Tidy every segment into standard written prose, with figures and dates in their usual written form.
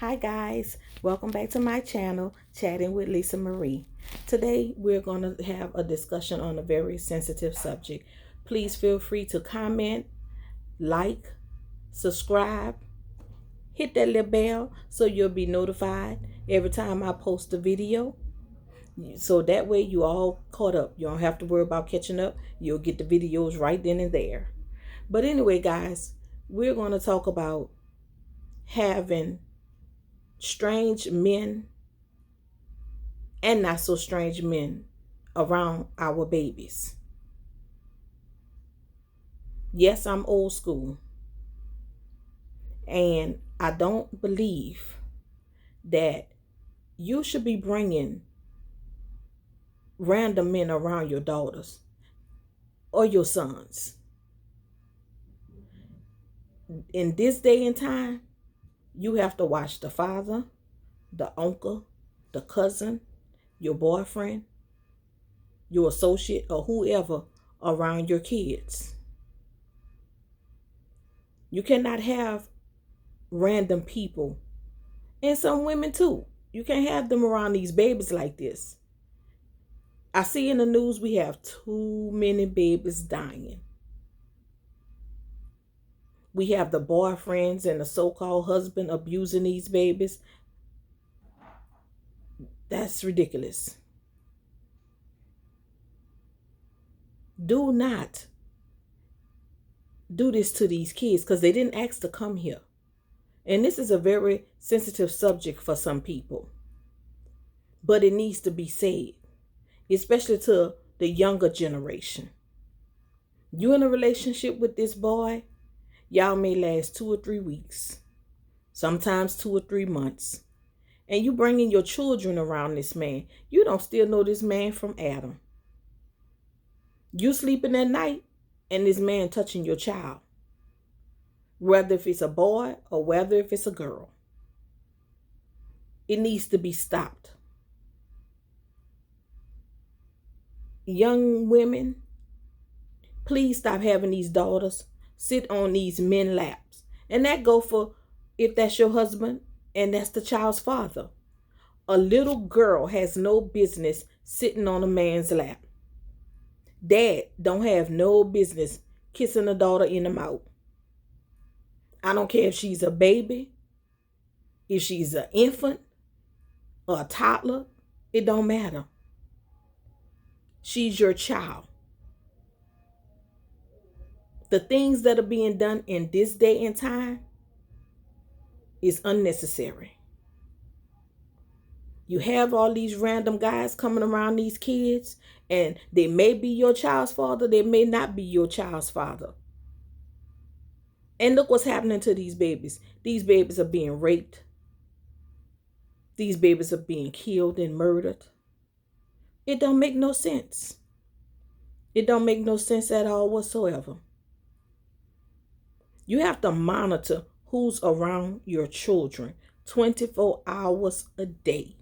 Hi guys, welcome back to my channel, Chatting with Lisa Marie. Today we're going to have a discussion on a very sensitive subject. Please feel free to comment, like, subscribe, hit that little bell so you'll be notified every time I post a video. So that way you all caught up. You don't have to worry about catching up. You'll get the videos right then and there. But anyway, guys, we're going to talk about having strange men and not so strange men around our babies. Yes, I'm old school, and I don't believe that you should be bringing random men around your daughters or your sons. In this day and time, you have to watch the father, the uncle, the cousin, your boyfriend, your associate, or whoever around your kids. You cannot have random people, and some women too. You can't have them around these babies like this. I see in the news we have too many babies dying. We have the boyfriends and the so-called husband abusing these babies. That's ridiculous. Do not do this to these kids because they didn't ask to come here. And this is a very sensitive subject for some people. But it needs to be said, especially to the younger generation. You in a relationship with this boy, y'all may last 2 or 3 weeks, sometimes 2 or 3 months. And you bringing your children around this man. You don't still know this man from Adam. You sleeping at night and this man touching your child. Whether if it's a boy or whether if it's a girl. It needs to be stopped. Young women, please stop having these daughters sit on these men laps. And that go for if that's your husband and that's the child's father. A little girl has no business sitting on a man's lap. Dad don't have no business kissing a daughter in the mouth. I don't care if she's a baby, if she's an infant or a toddler, it don't matter. She's your child. The things that are being done in this day and time is unnecessary. You have all these random guys coming around these kids, and they may be your child's father, they may not be your child's father. And look what's happening to these babies. These babies are being raped. These babies are being killed and murdered. It don't make no sense. It don't make no sense at all whatsoever. You have to monitor who's around your children 24 hours a day.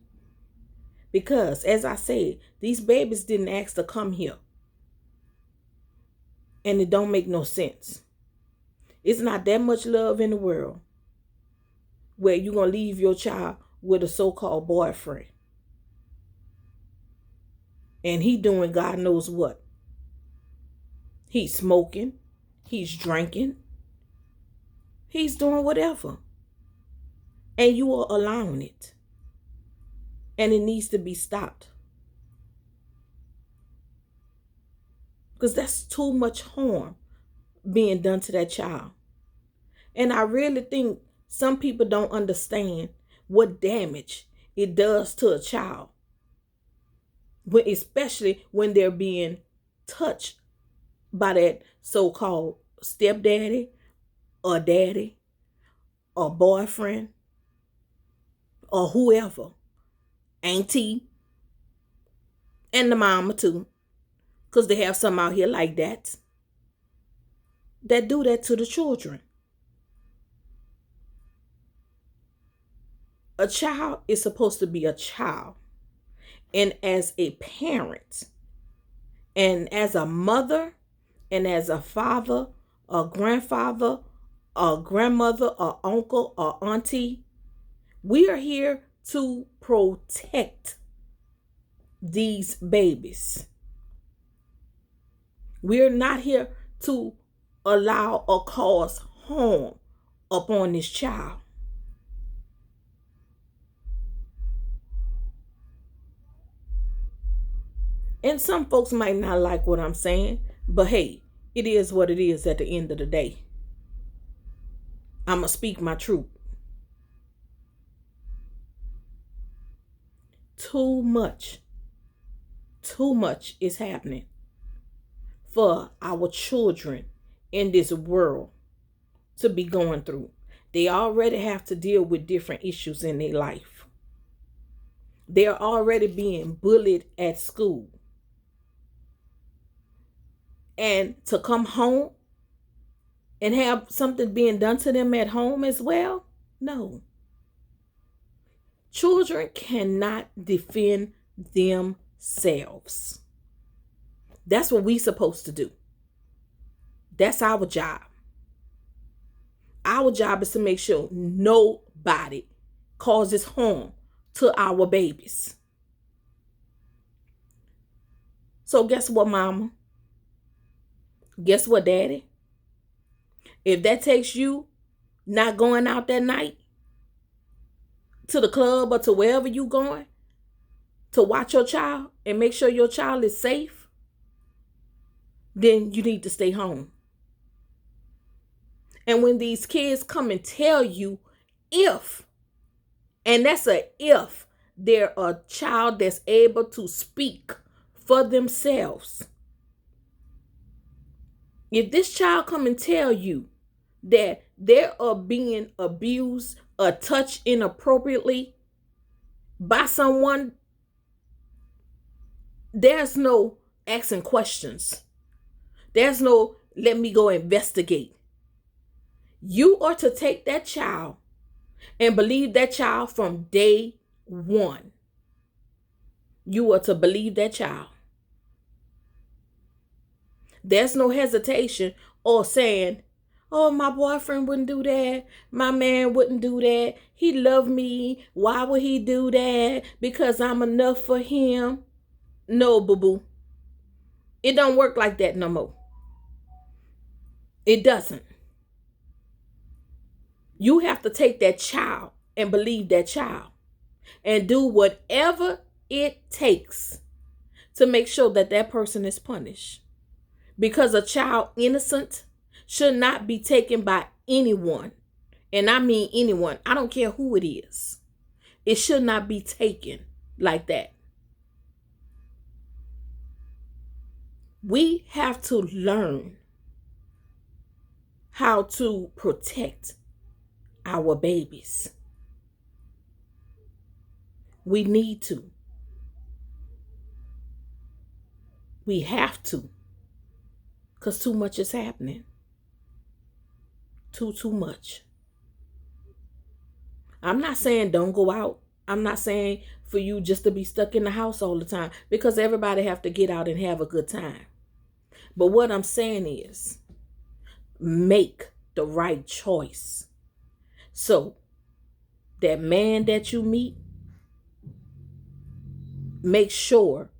Because, as I said, these babies didn't ask to come here. And it don't make no sense. It's not that much love in the world where you're going to leave your child with a so-called boyfriend. And he doing God knows what. He's smoking. He's drinking. He's doing whatever. And you are allowing it. And it needs to be stopped. Because that's too much harm being done to that child. And I really think some people don't understand what damage it does to a child. Especially when they're being touched by that so-called stepdaddy or daddy or boyfriend or whoever. Auntie and the mama too. Because they have some out here like that do that to the children. A child is supposed to be a child. And as a parent, and as a mother, and as a father, a grandfather, a grandmother, or uncle, or auntie, We are here to protect these babies. We're not here to allow or cause harm upon this child. And some folks might not like what I'm saying, but hey, it is what it is at the end of the day. I'm going to speak my truth. Too much is happening for our children in this world to be going through. They already have to deal with different issues in their life. They're already being bullied at school. And to come home and have something being done to them at home as well? No. Children cannot defend themselves. That's what we're supposed to do. That's our job. Our job is to make sure nobody causes harm to our babies. So guess what, mama? Guess what, daddy? If that takes you not going out that night to the club or to wherever you going to watch your child and make sure your child is safe, then you need to stay home. And when these kids come and tell you if, and that's a if, they're a child that's able to speak for themselves. If this child come and tell you that they are being abused or touched inappropriately by someone, there's no asking questions. There's no let me go investigate. You are to take that child and believe that child from day one. You are to believe that child. There's no hesitation or saying, oh, my boyfriend wouldn't do that. My man wouldn't do that. He loved me. Why would he do that? Because I'm enough for him. No, boo-boo. It don't work like that no more. It doesn't. You have to take that child and believe that child and do whatever it takes to make sure that that person is punished. Because a child innocent should not be taken by anyone. And I mean anyone. I don't care who it is. It should not be taken like that. We have to learn how to protect our babies. We need to. We have to. Because too much is happening. Too much. I'm not saying don't go out. I'm not saying for you just to be stuck in the house all the time, because everybody have to get out and have a good time. But what I'm saying is make the right choice. So that man that you meet, make sure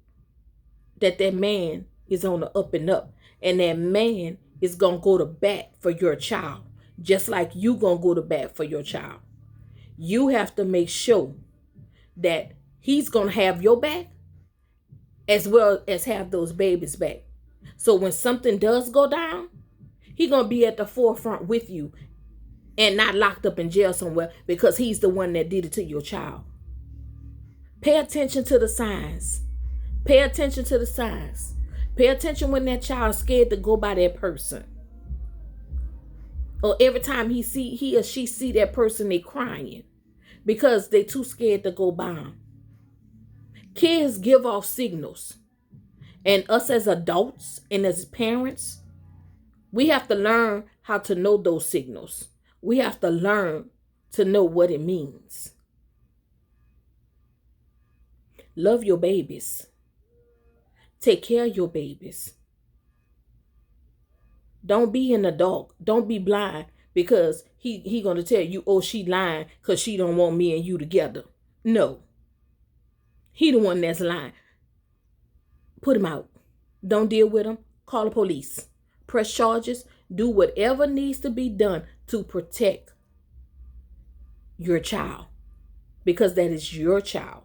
that that man is on the up and up. And that man is going to go to bat for your child, just like you going to go to bat for your child. You have to make sure that he's going to have your back as well as have those babies back. So when something does go down, he's going to be at the forefront with you and not locked up in jail somewhere because he's the one that did it to your child. Pay attention to the signs. Pay attention to the signs. Pay attention when that child is scared to go by that person. Or every time he or she see that person, they crying because they too scared to go by them. Kids give off signals. And us as adults and as parents, we have to learn how to know those signals. We have to learn to know what it means. Love your babies. Take care of your babies. Don't be in the dark. Don't be blind because he gonna tell you, oh, she lying because she don't want me and you together. No, he the one that's lying. Put him out. Don't deal with him. Call the police. Press charges. Do whatever needs to be done to protect your child, because that is your child.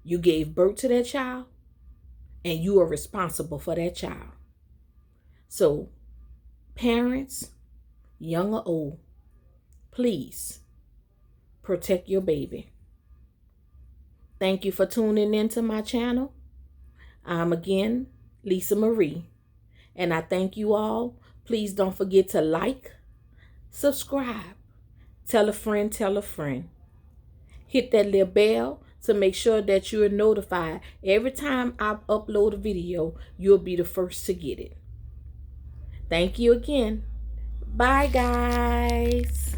You gave birth to that child, and you are responsible for that child. So, parents, young or old, please protect your baby. Thank you for tuning into my channel. I'm again Lisa Marie, and I thank you all. Please don't forget to like, subscribe, tell a friend, hit that little bell to make sure that you are notified. Every time I upload a video, you'll be the first to get it. Thank you again. Bye, guys.